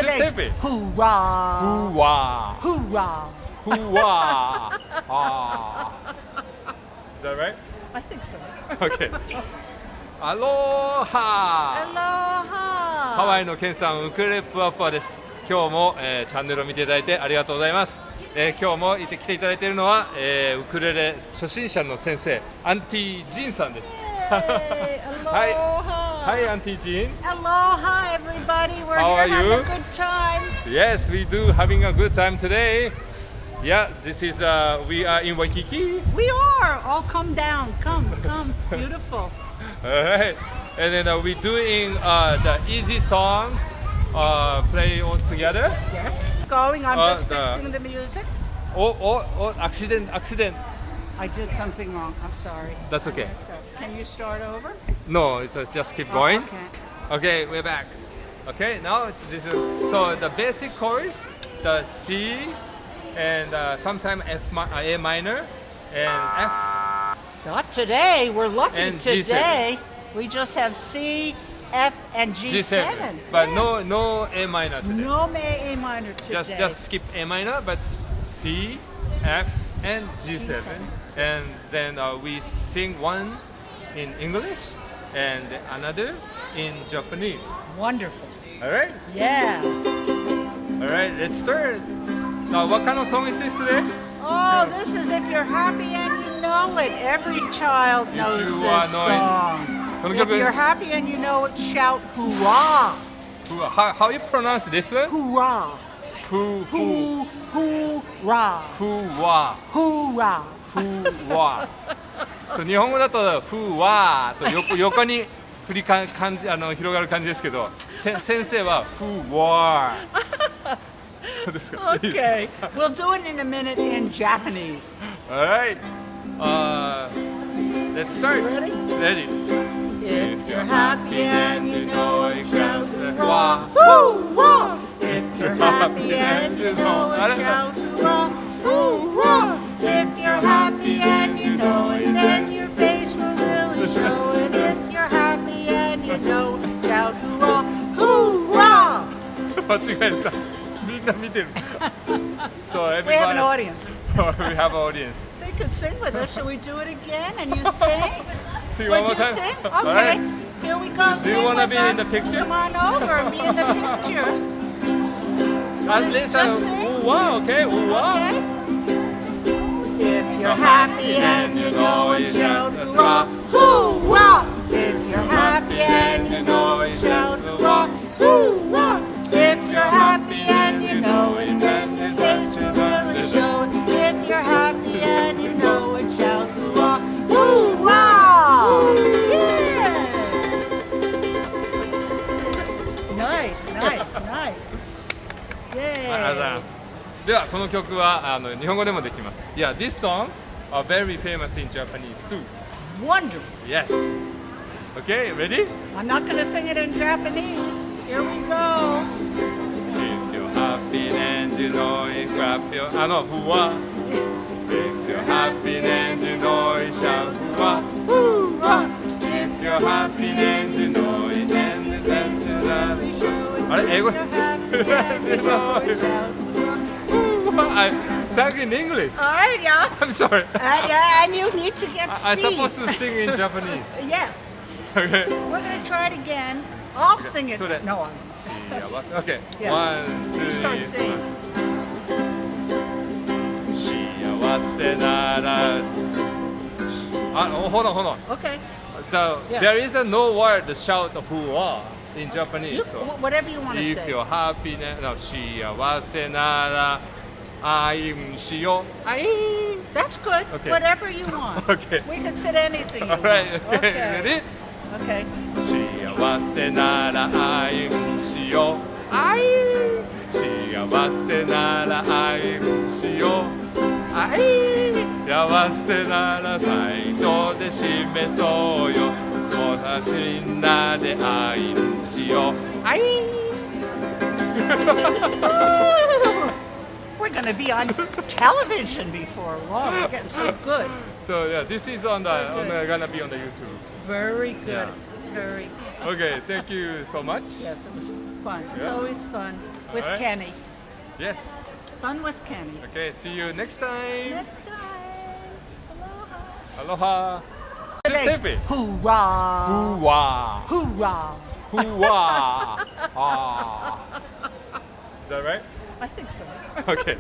Stupid. Hoorah! Hoo-wah. Hoorah! Hoo-wah. Ah. Is that right? I think so. Okay. アローハ Aloha! ハワイのケンさん、ウクレレプワプワです。今日も、チャンネルを見ていただいてありがとうございます。今日も来ていただいているのは、ウクレレ初心者の先生、アンティー・ジーンさんです。Hey, aloha! Hi, Auntie Jean. Aloha, everybody! We're How are here having you? a good time. Yes, we do having a good time today. Yeah, this is we are in Waikiki. We are! All come down. Come. Beautiful. All right, and then we're doing the easy song. Play all together. Yes. Going, I'm just the- fixing the music. Oh, accident. I did something wrong. I'm sorry. That's okay. Can you start over? No, it's just keep going. Okay. Okay, we're back. Okay, now this is so the basic chords, the C, and sometimes A minor, and F. Not today. We're lucky And G7. today. We just have C, F, and G7. But Yeah. no A minor today. No A minor today. Just skip A minor, but C, F, and G7, and then we sing one in English and another in Japanese. Wonderful. All right, Yeah. all right, let's start. Now, what kind of song is this today? Oh, this is If You're Happy and You Know It. Every child knows you this are knowing- song. この If 曲 you're happy and you know it, shout hoorah! How you pronounce this one? Hoorah! Fu Hoorah! wa Hoorah! fu wa. そう日本語だとふわと横に振りか感じ広がる感じですけど、先生はふわ。そうですか。いいですか Okay, we'll do it in a minute in Japanese. All right. Let's start. Ready? Ready. If you're happy and you know it, shout Wa. hoorah! If you're happy and you know it, shout hoorah! Hoorah! If you're happy and you know it, then your face will really show it. If you're happy and you know it, shout hoorah! Hoorah! 間違えた。みんな見てる。So We have an everybody. audience. We have an audience. They could sing with us. Shall we do it again? And you sing? See one Would more you time. sing? All Okay. right. Here we go. Do you Sing wanna with be us. in the picture? Come on over. Be in the picture. At least Just sing. ooh, wow, okay, ooh, wow. Okay. If you're happy and you know it, shout hoorah! Hoorah! If you're happy and you know it, shout hoorah! Hoorah! If you're happy and you know it, then your face will really show it. If you're happy and you know it, shout hoorah! Hoorah! Yeah! Nice. ありがとうござい Yay! ます。ではこの曲は日本語でもできます。Yeah, this song are very famous in Japanese too. Wonderful. Yes. Okay, ready? I'm not going to sing it in Japanese. Here we go. If you're happy and you know it, clap yourふわ。If you're happy and you know it, shout ふわ。Hoorah! If you're happy and you know it, then the dance is loud. あれ英語 I sang in English. All right, yeah. I'm sorry. And you need to get I'm C. supposed to sing in Japanese. Yes. Okay. We're going to try it again. I'll sing it. so that- No, Okay. Yeah. 1, 2, you start singing. 幸せならhold on. Okay. Yeah. There is no word shout hua in Japanese. You, So whatever you want to if say. you're happy, no, 幸せなら愛しよう。愛 That's good. Okay. Whatever you want. Okay. We can fit anything you All right. want. Okay. Ready? Okay. 幸せなら愛しよう。愛幸せなら愛しよう。愛幸せならサイトで示そうよ。友達みんなで愛しよう。愛 We're going to be on television before long. We're getting so good. So yeah, this is gonna be on the YouTube. Very good. Yeah. Very. Okay, thank you so much. Yes, it was fun. It's Yeah. always fun. with Alright. Kenny. Yes. Fun with Kenny. Okay, see you next time. Next time. Aloha. Aloha. Tepe. Hoorah. Hoo-wah. Hoorah. Hoo-wah. Ah. Is that right? I think so. Okay.